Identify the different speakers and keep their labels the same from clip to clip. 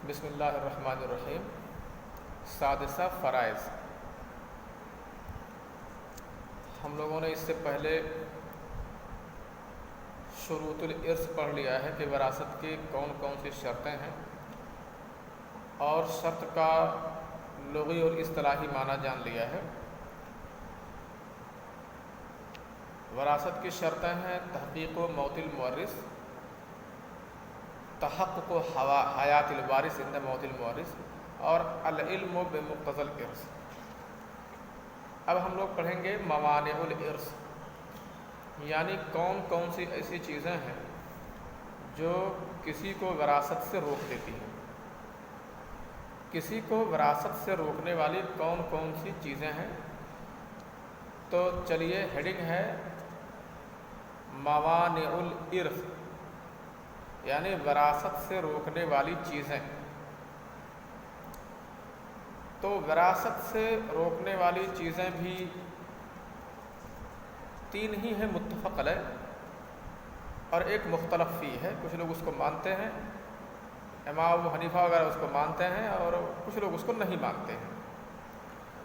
Speaker 1: بسم اللہ الرحمن الرحیم۔ سادسہ فرائض۔ ہم لوگوں نے اس سے پہلے شروط الارث پڑھ لیا ہے کہ وراثت کی کون کون سی شرطیں ہیں، اور شرط کا لغوی اور اصطلاحی معنی جان لیا ہے۔ وراثت کی شرطیں ہیں تحقیق و موت المورث، تحقق و حیات الوارث عند موت المورث، اور العلم بمقتضی الارث۔ اب ہم لوگ پڑھیں گے موانع الارث، یعنی کون کون سی ایسی چیزیں ہیں جو کسی کو وراثت سے روک دیتی ہیں۔ کسی کو وراثت سے روکنے والی کون کون سی چیزیں ہیں؟ تو چلیے ہیڈنگ ہے موانع الارث، یعنی وراثت سے روکنے والی چیزیں۔ تو وراثت سے روکنے والی چیزیں بھی تین ہی ہیں متفق علیہ، اور ایک مختلف فی ہے۔ کچھ لوگ اس کو مانتے ہیں، امام ابو حنیفہ وغیرہ اس کو مانتے ہیں، اور کچھ لوگ اس کو نہیں مانتے ہیں۔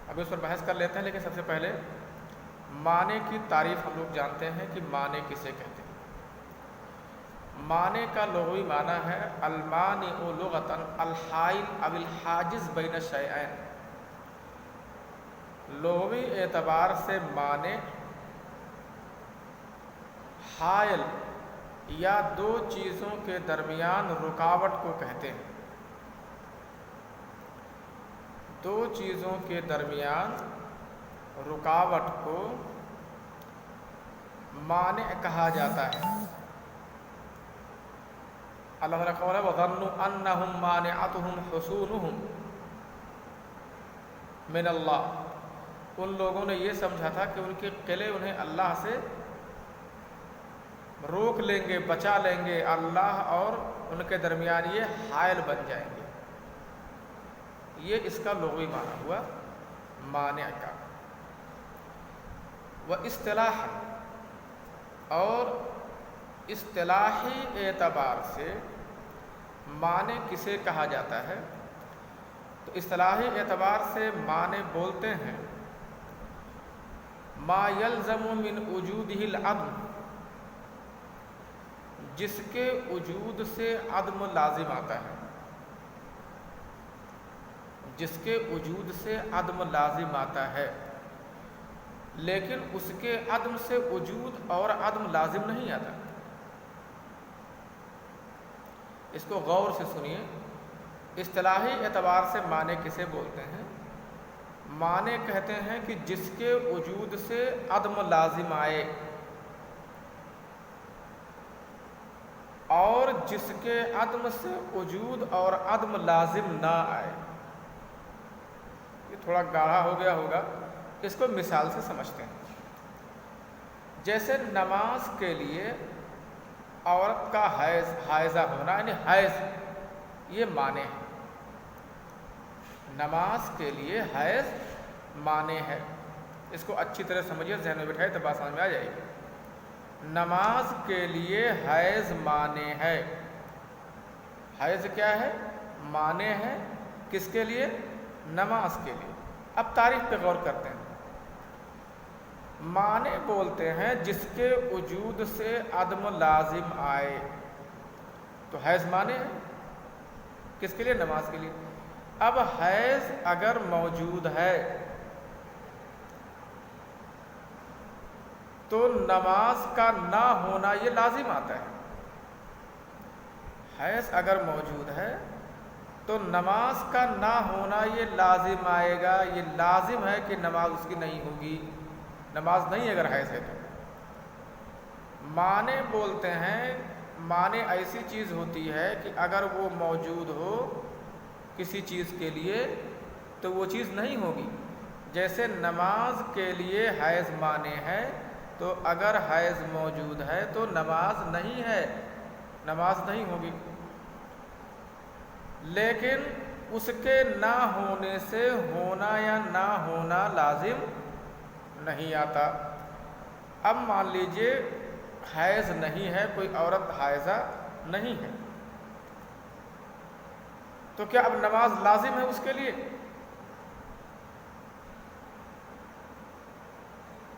Speaker 1: ابھی اس پر بحث کر لیتے ہیں، لیکن سب سے پہلے معنی کی تعریف ہم لوگ جانتے ہیں کہ معنی کسے کہتے ہیں۔ معنی کا لغوی معنی ہے المانع لغتاً الحائل او الحاجز بین الشیئین۔ لغوی اعتبار سے معنی حائل یا دو چیزوں کے درمیان رکاوٹ کو کہتے ہیں۔ دو چیزوں کے درمیان رکاوٹ کو مانع کہا جاتا ہے۔ اللہ تعالیٰ قول ہے وَظَنُّوا أَنَّهُمْ مَانِعَتُهُمْ حُصُونُهُمْ مِنَ اللَّهِ۔ ان لوگوں نے یہ سمجھا تھا کہ ان کے قلعے انہیں اللہ سے روک لیں گے، بچا لیں گے، اللہ اور ان کے درمیان یہ حائل بن جائیں گے۔ یہ اس کا لغوی معنی ہوا مانع کا۔ وَاصطلاحً، اور اصطلاحی اعتبار سے معنی کسے کہا جاتا ہے؟ تو اصطلاحی اعتبار سے معنی بولتے ہیں ما یلزم من وجودہ العدم، جس کے وجود سے عدم لازم آتا ہے۔ جس کے وجود سے عدم لازم آتا ہے، لیکن اس کے عدم سے وجود اور عدم لازم نہیں آتا۔ اس کو غور سے سنیے۔ اصطلاحی اعتبار سے معنی کسے بولتے ہیں؟ معنی کہتے ہیں کہ جس کے وجود سے عدم لازم آئے، اور جس کے عدم سے وجود اور عدم لازم نہ آئے۔ یہ تھوڑا گاڑھا ہو گیا ہوگا، اس کو مثال سے سمجھتے ہیں۔ جیسے نماز کے لیے عورت کا حائضہ ہونا، یعنی حیض، یہ معنی ہے۔ نماز کے لیے حیض معنی ہے۔ اس کو اچھی طرح سمجھیے، ذہن میں بٹھائے تو بات سمجھ میں آ جائے گی۔ نماز کے لیے حیض معنی ہے۔ حیض کیا ہے؟ معنی ہے۔ کس کے لیے؟ نماز کے لیے۔ اب تعریف پہ غور کرتے ہیں۔ معنی بولتے ہیں جس کے وجود سے عدم لازم آئے۔ تو حیض معنی ہے، کس کے لیے؟ نماز کے لیے۔ اب حیض اگر موجود ہے تو نماز کا نہ ہونا یہ لازم آتا ہے۔ حیض اگر موجود ہے تو نماز کا نہ ہونا یہ لازم آئے گا۔ یہ لازم ہے کہ نماز اس کی نہیں ہوگی، نماز نہیں اگر حیض ہے تو۔ معنی بولتے ہیں، معنی ایسی چیز ہوتی ہے کہ اگر وہ موجود ہو کسی چیز کے لیے تو وہ چیز نہیں ہوگی۔ جیسے نماز کے لیے حیض معنی ہے، تو اگر حیض موجود ہے تو نماز نہیں ہے، نماز نہیں ہوگی۔ لیکن اس کے نہ ہونے سے ہونا یا نہ ہونا لازم نہیں آتا۔ اب مان لیجئے حیض نہیں ہے، کوئی عورت حائضہ نہیں ہے، تو کیا اب نماز لازم ہے اس کے لیے؟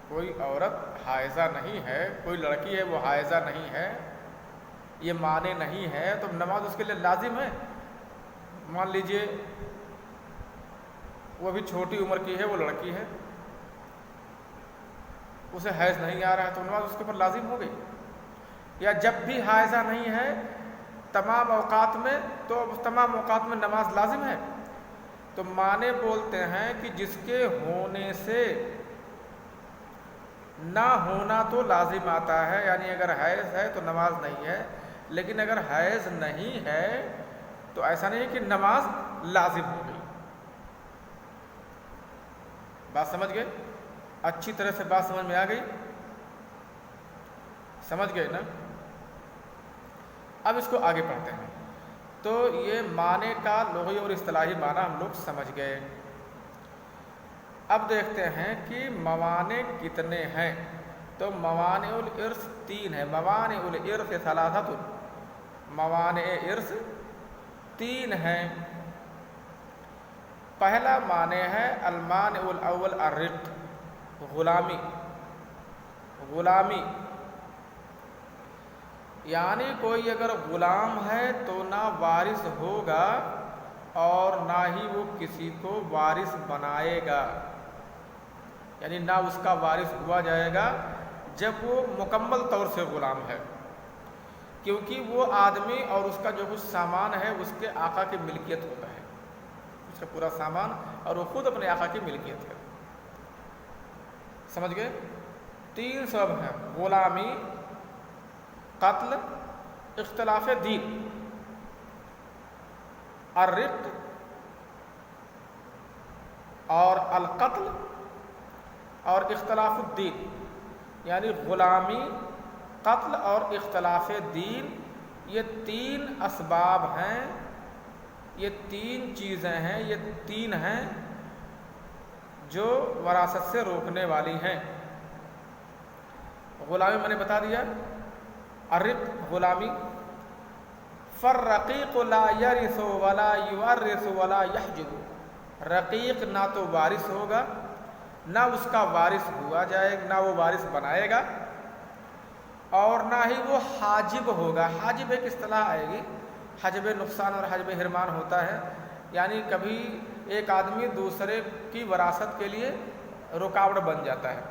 Speaker 1: کوئی عورت حائضہ نہیں ہے، کوئی لڑکی ہے وہ حائضہ نہیں ہے، یہ مانے نہیں ہے، تو نماز اس کے لیے لازم ہے؟ مان لیجئے وہ بھی چھوٹی عمر کی ہے، وہ لڑکی ہے، اسے حیض نہیں آ رہا ہے، تو نماز اس کے اوپر لازم ہو گئی؟ یا جب بھی حائضہ نہیں ہے تمام اوقات میں، تو تمام اوقات میں نماز لازم ہے؟ تو مانے بولتے ہیں کہ جس کے ہونے سے نہ ہونا تو لازم آتا ہے، یعنی اگر حیض ہے تو نماز نہیں ہے، لیکن اگر حیض نہیں ہے تو ایسا نہیں کہ نماز لازم ہو گئی۔ بات سمجھ گئے؟ اچھی طرح سے بات سمجھ میں آ گئی؟ سمجھ گئے نا؟ اب اس کو آگے پڑھتے ہیں۔ تو یہ معنی کا لغوی اور اصطلاحی معنی ہم لوگ سمجھ گئے۔ اب دیکھتے ہیں کہ موانع کتنے ہیں۔ تو موانع الارث 3 ہیں۔ موانع الارث ثلاثۃ، موانع ارث 3 ہیں۔ پہلا معنی ہے المانع الاول الرق، غلامی، غلامی یعنی کوئی اگر غلام ہے تو نہ وارث ہوگا اور نہ ہی وہ کسی کو وارث بنائے گا، یعنی نہ اس کا وارث ہوا جائے گا جب وہ مکمل طور سے غلام ہے، کیونکہ وہ آدمی اور اس کا جو کچھ سامان ہے اس کے آقا کی ملکیت ہوتا ہے، اس کا پورا سامان، اور وہ خود اپنے آقا کی ملکیت ہے۔ سمجھ گئے؟ 3 سبب ہیں: غلامی، قتل، اختلاف دین۔ الرق اور القتل اور اختلاف الدین، یعنی غلامی، قتل اور اختلاف دین، یہ 3 اسباب ہیں، یہ 3 چیزیں ہیں، یہ 3 ہیں جو وراثت سے روکنے والی ہیں۔ غلامی میں نے بتا دیا، الرق غلامی، فالرقیق لا یرث ولا یورث ولا یحجب، رقیق نہ تو وارث ہوگا، نہ اس کا وارث ہوا جائے گا، نہ وہ وارث بنائے گا، اور نہ ہی وہ حاجب ہوگا۔ حاجب ایک اصطلاح آئے گی، حجب نقصان اور حجب حرمان ہوتا ہے، یعنی کبھی ایک آدمی دوسرے کی وراثت کے لیے رکاوٹ بن جاتا ہے،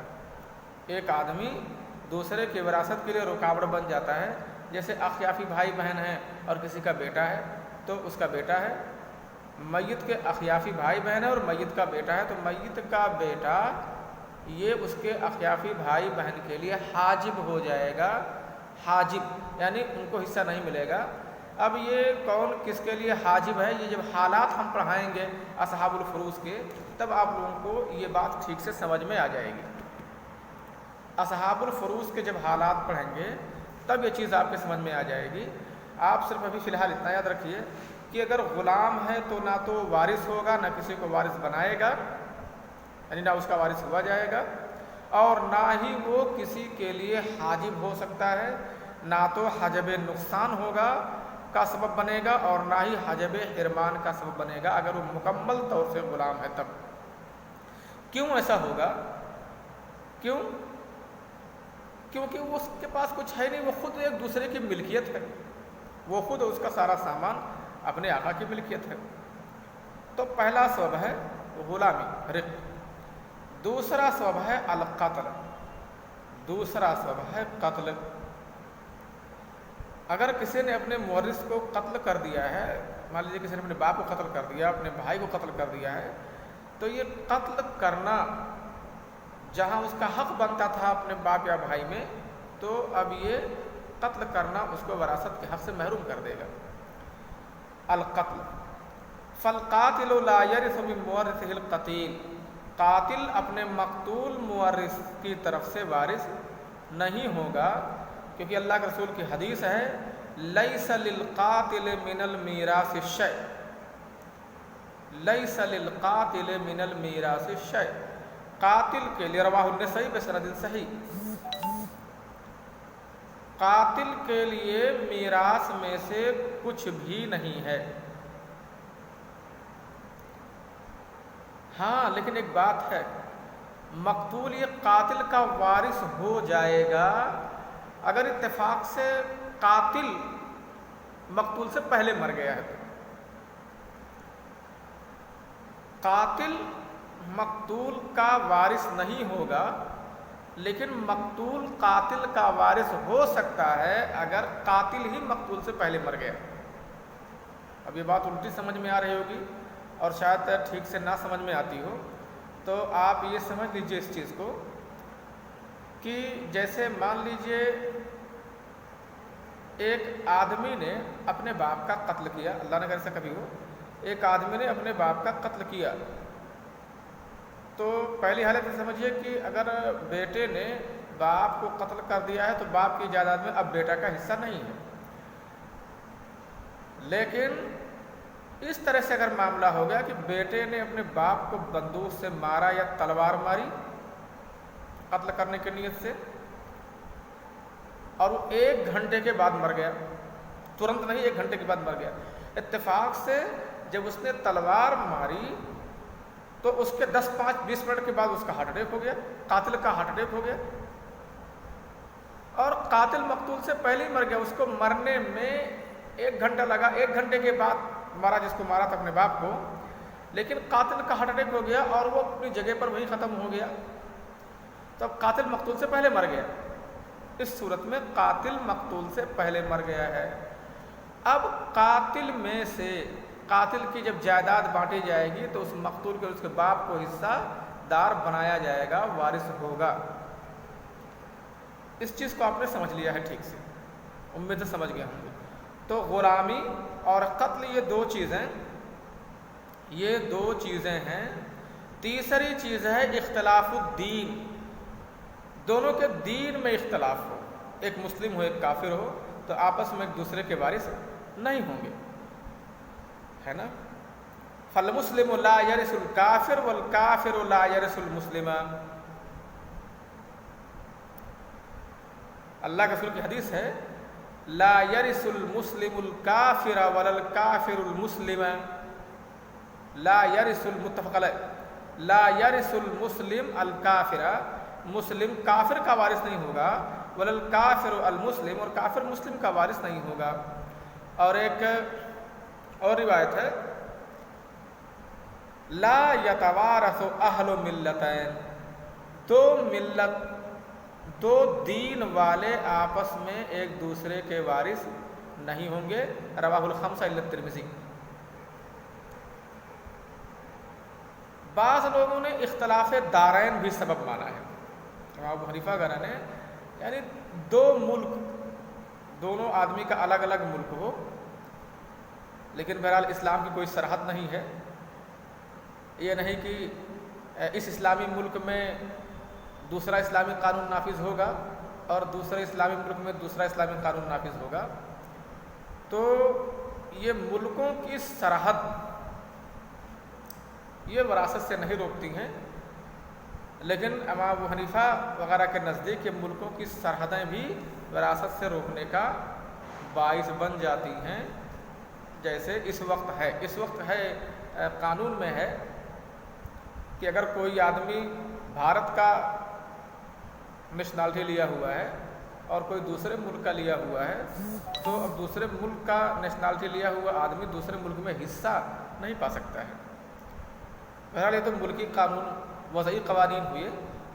Speaker 1: ایک آدمی دوسرے کی وراثت کے لیے رکاوٹ بن جاتا ہے، جیسے اخیافی بھائی بہن ہیں اور کسی کا بیٹا ہے تو اس کا بیٹا ہے، میت کے اخیافی بھائی بہن ہے اور میت کا بیٹا ہے، تو میت کا بیٹا یہ اس کے اخیافی بھائی بہن کے لیے حاجب ہو جائے گا، حاجب یعنی ان کو حصہ نہیں ملے گا۔ اب یہ کون کس کے لیے حاجب ہے، یہ جب حالات ہم پڑھائیں گے اصحاب الفروض کے، تب آپ لوگوں کو یہ بات ٹھیک سے سمجھ میں آ جائے گی۔ اصحاب الفروض کے جب حالات پڑھیں گے تب یہ چیز آپ کے سمجھ میں آ جائے گی۔ آپ صرف ابھی فی الحال اتنا یاد رکھیے کہ اگر غلام ہے تو نہ تو وارث ہوگا، نہ کسی کو وارث بنائے گا، یعنی نہ اس کا وارث ہوا جائے گا، اور نہ ہی وہ کسی کے لیے حاجب ہو سکتا ہے، نہ تو حجب نقصان ہوگا کا سبب بنے گا اور نہ ہی حجب حرمان کا سبب بنے گا اگر وہ مکمل طور سے غلام ہے تب۔ کیوں ایسا ہوگا؟ کیونکہ وہ اس کے پاس کچھ ہے نہیں، وہ خود ایک دوسرے کی ملکیت ہے، وہ خود اس کا سارا سامان اپنے آقا کی ملکیت ہے۔ تو پہلا سبب ہے غلامی، رق۔ دوسرا سبب ہے القتل، دوسرا سبب ہے قتل۔ اگر کسی نے اپنے مورث کو قتل کر دیا ہے، مان لیجیے کسی نے اپنے باپ کو قتل کر دیا، اپنے بھائی کو قتل کر دیا ہے، تو یہ قتل کرنا جہاں اس کا حق بنتا تھا اپنے باپ یا بھائی میں، تو اب یہ قتل کرنا اس کو وراثت کے حق سے محروم کر دے گا۔ القتل، فالقاتل لا یرث من مورثه القتیل، قاتل اپنے مقتول مورث کی طرف سے وارث نہیں ہوگا، کیونکہ اللہ کے رسول کی حدیث ہے لیس للقاتل من المیراث شیء، لیس للقاتل من المیراث شیء، قاتل کے لیے، رواہ النسائی بسند صحیح، قاتل کے لیے میراث میں سے کچھ بھی نہیں ہے، ہاں لیکن ایک بات ہے، مقتول یہ قاتل کا وارث ہو جائے گا اگر اتفاق سے قاتل مقتول سے پہلے مر گیا ہے تو۔ قاتل مقتول کا وارث نہیں ہوگا، لیکن مقتول قاتل کا وارث ہو سکتا ہے اگر قاتل ہی مقتول سے پہلے مر گیا۔ اب یہ بات الٹی سمجھ میں آ رہی ہوگی اور شاید ٹھیک سے نہ سمجھ میں آتی ہو، تو آپ یہ سمجھ لیجئے اس چیز کو کہ جیسے مان لیجئے ایک آدمی نے اپنے باپ کا قتل کیا، اللہ نہ کرے ایسا کبھی ہو، ایک آدمی نے اپنے باپ کا قتل کیا، تو پہلی حالت یہ سمجھیے کہ اگر بیٹے نے باپ کو قتل کر دیا ہے تو باپ کی جائیداد میں اب بیٹا کا حصہ نہیں ہے۔ لیکن اس طرح سے اگر معاملہ ہو گیا کہ بیٹے نے اپنے باپ کو بندوق سے مارا یا تلوار ماری قتل کرنے کی نیت سے، اور وہ 1 گھنٹے کے بعد مر گیا، ترنت نہیں 1 گھنٹے کے بعد مر گیا، اتفاق سے جب اس نے تلوار ماری تو اس کے 10 5 20 منٹ کے بعد اس کا ہارٹ اٹیک ہو گیا، قاتل کا ہارٹ اٹیک ہو گیا، اور قاتل مقتول سے پہلے ہی مر گیا، اس کو مرنے میں 1 گھنٹہ لگا، 1 گھنٹے کے بعد مارا جس کو مارا تھا اپنے باپ کو، لیکن قاتل کا ہارٹ اٹیک ہو گیا اور وہ اپنی جگہ پر وہی ختم ہو گیا، تو اب قاتل مقتول سے پہلے مر گیا۔ اس صورت میں قاتل مقتول سے پہلے مر گیا ہے۔ اب قاتل میں سے قاتل کی جب جائیداد بانٹی جائے گی تو اس مقتول کے اس کے باپ کو حصہ دار بنایا جائے گا، وارث ہوگا۔ اس چیز کو آپ نے سمجھ لیا ہے ٹھیک سے، امید سے سمجھ گئے ہوں گے۔ تو غلامی اور قتل یہ 2 چیزیں، یہ 2 چیزیں ہیں۔ تیسری چیز ہے اختلاف الدین، دونوں کے دین میں اختلاف ہو، ایک مسلم ہو ایک کافر ہو تو آپس میں ایک دوسرے کے وارث نہیں ہوں گے، ہے نا؟ فالمسلم لا یرث الکافر والکافر لا یرث المسلم۔ اللہ کے رسول کی حدیث ہے لا یرث المسلم الکافر ولا الکافر المسلم، لا یرث المتفق علیہ، لا یرث المسلم الکافر، مسلم کافر کا وارث نہیں ہوگا، ولا الکافر المسلم، اور کافر مسلم کا وارث نہیں ہوگا۔ اور ایک اور روایت ہے لا یتوارث اہل ملتین، 2 ملت 2 دین والے آپس میں ایک دوسرے کے وارث نہیں ہوں گے، رواہ الخمسہ الا الترمذی۔ بعض لوگوں نے اختلاف دارین بھی سبب مانا ہے، امام ابو حنیفہ وغیرہ نے، یعنی 2 ملک، دونوں آدمی کا الگ الگ ملک ہو، لیکن بہرحال اسلام کی کوئی سرحد نہیں ہے، یہ نہیں کہ اس اسلامی ملک میں دوسرا اسلامی قانون نافذ ہوگا اور دوسرے اسلامی ملک میں دوسرا اسلامی قانون نافذ ہوگا، تو یہ ملکوں کی سرحد یہ وراثت سے نہیں روکتی ہیں، لیکن امام ابو حنیفہ وغیرہ کے نزدیک یہ ملکوں کی سرحدیں بھی وراثت سے روکنے کا باعث بن جاتی ہیں۔ جیسے اس وقت ہے قانون میں ہے کہ اگر کوئی آدمی بھارت کا نیشنلٹی لیا ہوا ہے اور کوئی دوسرے ملک کا لیا ہوا ہے، تو اب دوسرے ملک کا نیشنلٹی لیا ہوا آدمی دوسرے ملک میں حصہ نہیں پا سکتا ہے۔ بہرحال یہ تو ملکی قانون وضعی قوانین ہوئے،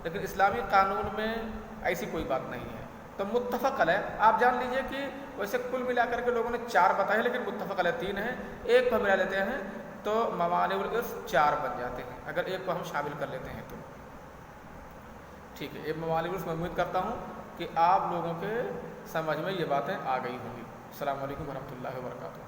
Speaker 1: لیکن اسلامی قانون میں ایسی کوئی بات نہیں ہے۔ تو متفق علیہ آپ جان لیجئے کہ ویسے کل ملا کر کے لوگوں نے 4 بتائے، لیکن متفق علیہ 3 ہیں، ایک کو ملا لیتے ہیں تو موانع الارث 4 بن جاتے ہیں، اگر ایک کو ہم شامل کر لیتے ہیں تو ٹھیک ہے۔ یہ موانع الارث میں امید کرتا ہوں کہ آپ لوگوں کے سمجھ میں یہ باتیں آ گئی ہوں گی۔ السلام علیکم ورحمۃ اللہ وبرکاتہ۔